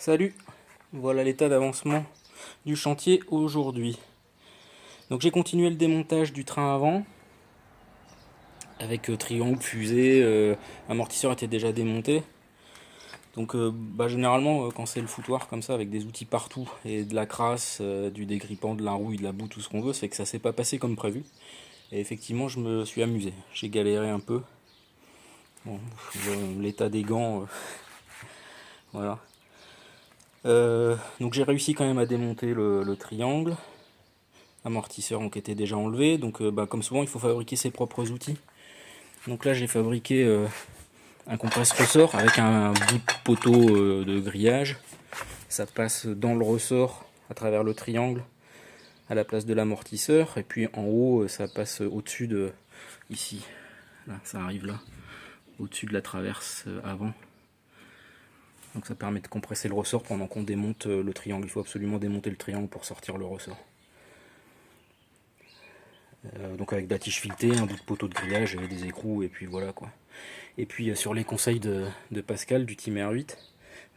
Salut, voilà l'état d'avancement du chantier aujourd'hui. Donc j'ai continué le démontage du train avant avec triangle, fusée, amortisseur était déjà démonté. Donc généralement quand c'est le foutoir comme ça avec des outils partout et de la crasse, du dégrippant, de la rouille, de la boue, tout ce qu'on veut, c'est que ça s'est pas passé comme prévu. Et effectivement je me suis amusé, j'ai galéré un peu. Bon, l'état des gants, voilà. Donc j'ai réussi quand même à démonter le triangle. Amortisseur donc était déjà enlevé, donc comme souvent il faut fabriquer ses propres outils. Donc là j'ai fabriqué un compresse-ressort avec un bout de poteau de grillage. Ça passe dans le ressort à travers le triangle à la place de l'amortisseur, et puis en haut ça passe au-dessus de ici, là ça arrive là, au-dessus de la traverse avant. Donc ça permet de compresser le ressort pendant qu'on démonte le triangle. Il faut absolument démonter le triangle pour sortir le ressort. Donc avec de la tige filetée, un bout de poteau de grillage, des écrous, et puis voilà quoi. Et puis sur les conseils de Pascal du Team R8,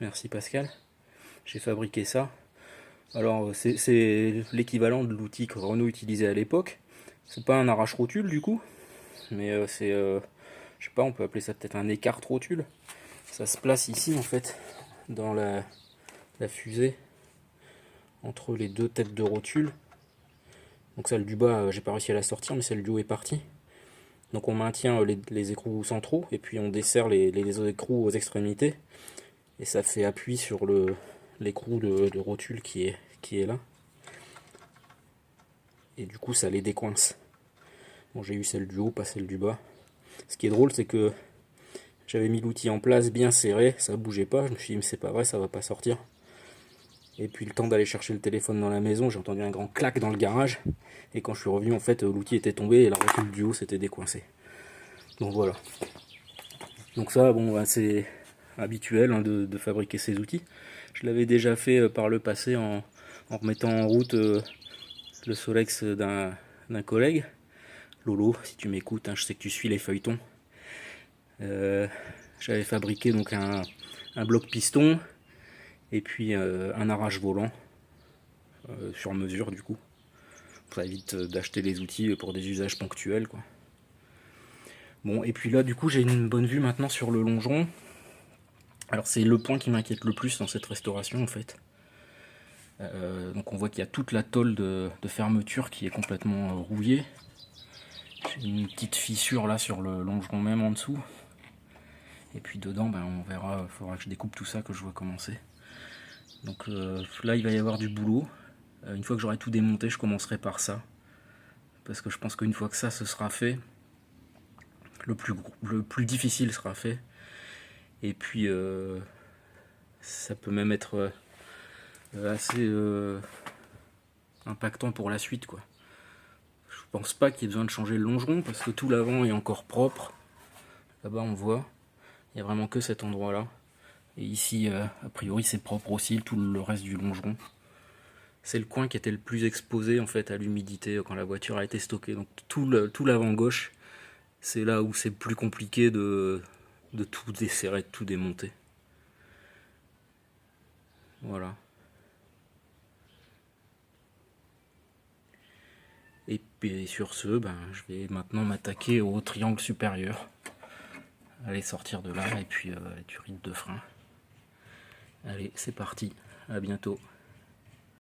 merci Pascal, j'ai fabriqué ça. Alors c'est l'équivalent de l'outil que Renault utilisait à l'époque. C'est pas un arrache-rotule du coup, mais je sais pas, on peut appeler ça peut-être un écarte-rotule. Ça se place ici en fait, dans la fusée, entre les deux têtes de rotule. Donc celle du bas, j'ai pas réussi à la sortir, mais celle du haut est partie. Donc on maintient les écrous centraux, et puis on dessert les écrous aux extrémités. Et ça fait appui sur l'écrou de rotule qui est là. Et du coup ça les décoince. Bon, j'ai eu celle du haut, pas celle du bas. Ce qui est drôle, c'est que j'avais mis l'outil en place bien serré, ça bougeait pas. Je me suis dit mais c'est pas vrai, ça va pas sortir. Et puis le temps d'aller chercher le téléphone dans la maison, j'ai entendu un grand clac dans le garage. Et quand je suis revenu, en fait, l'outil était tombé et la rotule du haut s'était décoincée. Donc voilà. Donc ça, bon, c'est habituel hein, de fabriquer ces outils. Je l'avais déjà fait par le passé en remettant en route le Solex d'un collègue. Lolo, si tu m'écoutes, hein, je sais que tu suis les feuilletons. J'avais fabriqué donc un bloc piston et puis un arrache volant sur mesure du coup. Ça évite d'acheter les outils pour des usages ponctuels quoi. Bon, et puis là du coup j'ai une bonne vue maintenant sur le longeron. Alors c'est le point qui m'inquiète le plus dans cette restauration en fait. Donc on voit qu'il y a toute la tôle de fermeture qui est complètement rouillée. J'ai une petite fissure là sur le longeron même en dessous. Et puis dedans on verra, il faudra que je découpe tout ça, que je vois comment c'est. Donc là il va y avoir du boulot. Une fois que j'aurai tout démonté, je commencerai par ça. Parce que je pense qu'une fois que ça ce sera fait, le plus difficile sera fait. Et puis ça peut même être assez impactant pour la suite quoi. Je pense pas qu'il y ait besoin de changer le longeron parce que tout l'avant est encore propre. Là-bas on voit, il n'y a vraiment que cet endroit là. Et ici a priori c'est propre aussi, tout le reste du longeron. C'est le coin qui était le plus exposé en fait à l'humidité quand la voiture a été stockée. Donc tout l'avant gauche, c'est là où c'est plus compliqué de tout desserrer, de tout démonter. Voilà. Et puis sur ce, je vais maintenant m'attaquer au triangle supérieur. Aller sortir de là et puis les turines de frein. Allez, c'est parti. À bientôt.